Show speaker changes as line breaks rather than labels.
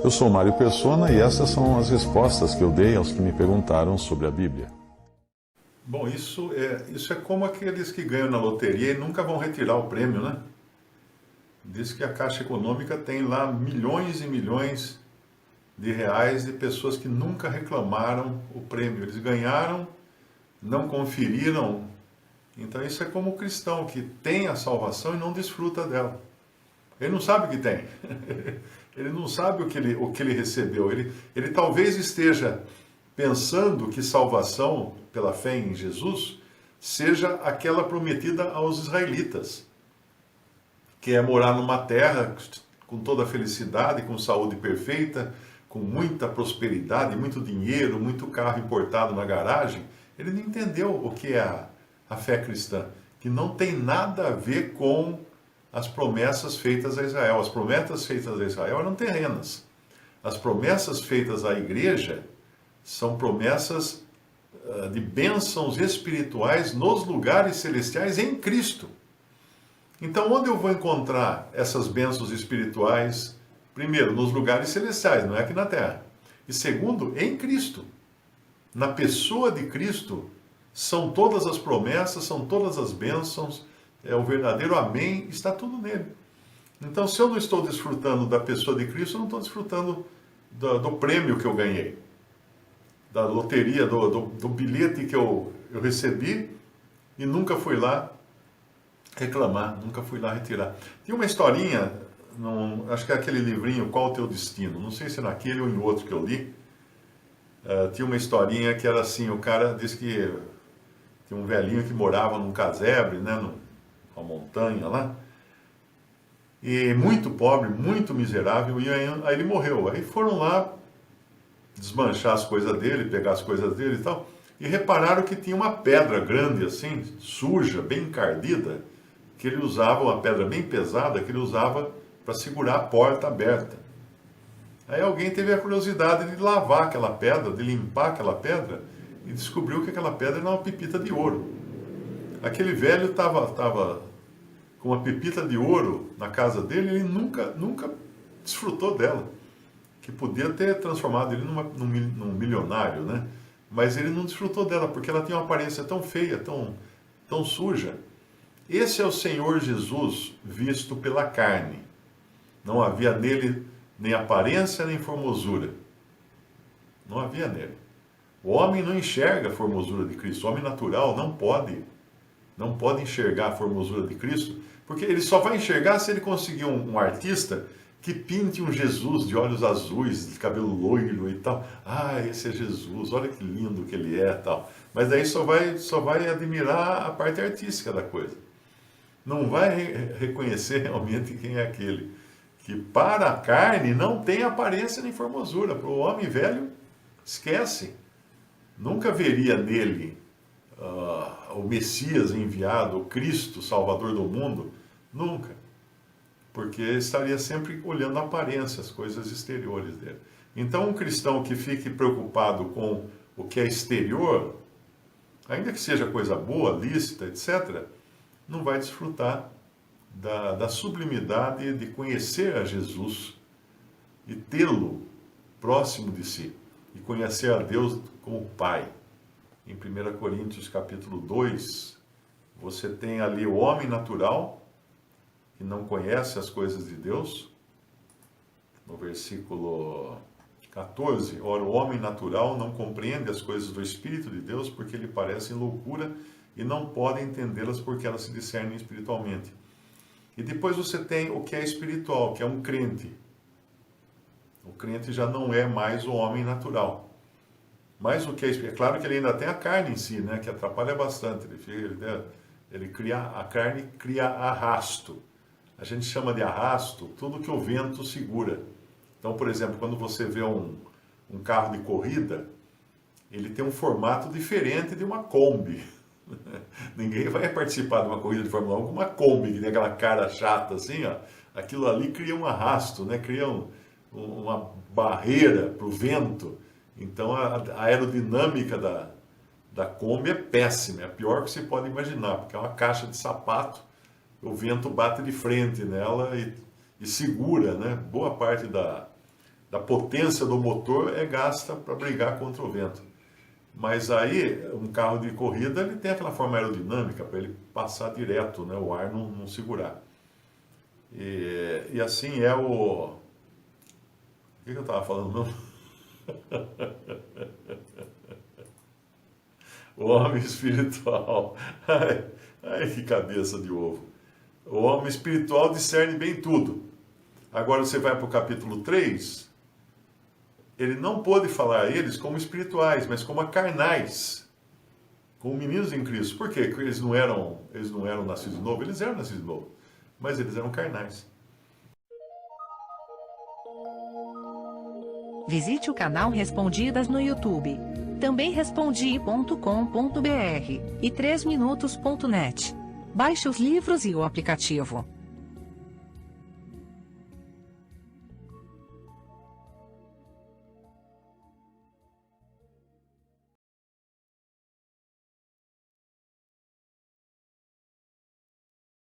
Eu sou Mário Persona e essas são as respostas que eu dei aos que me perguntaram sobre a Bíblia.
Bom, isso é como aqueles que ganham na loteria e nunca vão retirar o prêmio, né? Diz que a Caixa Econômica tem lá milhões e milhões de reais de pessoas que nunca reclamaram o prêmio. Eles ganharam, não conferiram. Então isso é como o cristão que tem a salvação e não desfruta dela. Ele não sabe o que tem. Ele não sabe o que ele recebeu. Ele talvez esteja pensando que salvação pela fé em Jesus seja aquela prometida aos israelitas, que é morar numa terra com toda a felicidade, com saúde perfeita, com muita prosperidade, muito dinheiro, muito carro importado na garagem. Ele não entendeu o que é a fé cristã, que não tem nada a ver com as promessas feitas a Israel. As promessas feitas a Israel eram terrenas. As promessas feitas à igreja são promessas de bênçãos espirituais nos lugares celestiais em Cristo. Então, onde eu vou encontrar essas bênçãos espirituais? Primeiro, nos lugares celestiais, não é aqui na terra. E segundo, em Cristo. Na pessoa de Cristo, são todas as promessas, são todas as bênçãos, é o verdadeiro amém, está tudo nele. Então, se eu não estou desfrutando da pessoa de Cristo, eu não estou desfrutando do prêmio que eu ganhei, da loteria, do bilhete que eu recebi e nunca fui lá reclamar, nunca fui lá retirar. Tinha uma historinha, acho que é aquele livrinho Qual o Teu Destino, não sei se é naquele ou em outro que eu li, tinha uma historinha que era assim, o cara disse que tinha um velhinho que morava num casebre, né, uma montanha lá, e muito pobre, muito miserável, e aí ele morreu. Aí foram lá desmanchar as coisas dele, pegar as coisas dele e tal, e repararam que tinha uma pedra grande assim, suja, bem encardida, que ele usava, uma pedra bem pesada, que ele usava para segurar a porta aberta. Aí alguém teve a curiosidade de lavar aquela pedra, de limpar aquela pedra, e descobriu que aquela pedra era uma pepita de ouro. Aquele velho estava com uma pepita de ouro na casa dele, e ele nunca desfrutou dela, que podia ter transformado ele num milionário, né? Mas ele não desfrutou dela, porque ela tinha uma aparência tão feia, tão suja. Esse é o Senhor Jesus visto pela carne. Não havia nele nem aparência nem formosura. Não havia nele. O homem não enxerga a formosura de Cristo. O homem natural não pode enxergar a formosura de Cristo, porque ele só vai enxergar se ele conseguir um artista que pinte um Jesus de olhos azuis, de cabelo loiro e tal. Ah, esse é Jesus, olha que lindo que ele é tal. Mas daí só vai admirar a parte artística da coisa. Não vai reconhecer realmente quem é aquele. Que para a carne não tem aparência nem formosura. Para o homem velho, esquece. Nunca veria nele o Messias enviado, o Cristo, Salvador do mundo. Nunca. Porque estaria sempre olhando a aparência, as coisas exteriores dele. Então, um cristão que fique preocupado com o que é exterior, ainda que seja coisa boa, lícita, etc., não vai desfrutar da sublimidade de conhecer a Jesus e tê-lo próximo de si, e conhecer a Deus como Pai. Em 1 Coríntios capítulo 2, você tem ali o homem natural, que não conhece as coisas de Deus. No versículo 14, ora, o homem natural não compreende as coisas do Espírito de Deus, porque lhe parecem loucura e não pode entendê-las porque elas se discernem espiritualmente. E depois você tem o que é espiritual, que é um crente. O crente já não é mais o homem natural. Mas o que é claro que ele ainda tem a carne em si, né, que atrapalha bastante. A carne cria arrasto. A gente chama de arrasto tudo que o vento segura. Então, por exemplo, quando você vê um carro de corrida, ele tem um formato diferente de uma Kombi. Ninguém vai participar de uma corrida de Fórmula 1 com uma Kombi, que tem aquela cara chata assim, ó. Aquilo ali cria um arrasto, né? Cria uma barreira para o vento. Então a aerodinâmica da Kombi é péssima, é a pior que você pode imaginar, porque é uma caixa de sapato, o vento bate de frente nela e segura, né? Boa parte da potência do motor é gasta para brigar contra o vento. Mas aí, um carro de corrida, ele tem aquela forma aerodinâmica para ele passar direto, né? O ar não segurar. E assim é o... O que eu estava falando, não? O homem espiritual. Ai, que cabeça de ovo. O homem espiritual discerne bem tudo. Agora você vai para o capítulo 3, ele não pôde falar a eles como espirituais, mas como carnais, como meninos em Cristo. Por quê? Porque eles não eram nascidos de novo? Eles eram nascidos de novo, mas eles eram carnais.
Visite o canal Respondidas no YouTube. Também respondi.com.br e 3minutos.net. Baixe os livros e o aplicativo.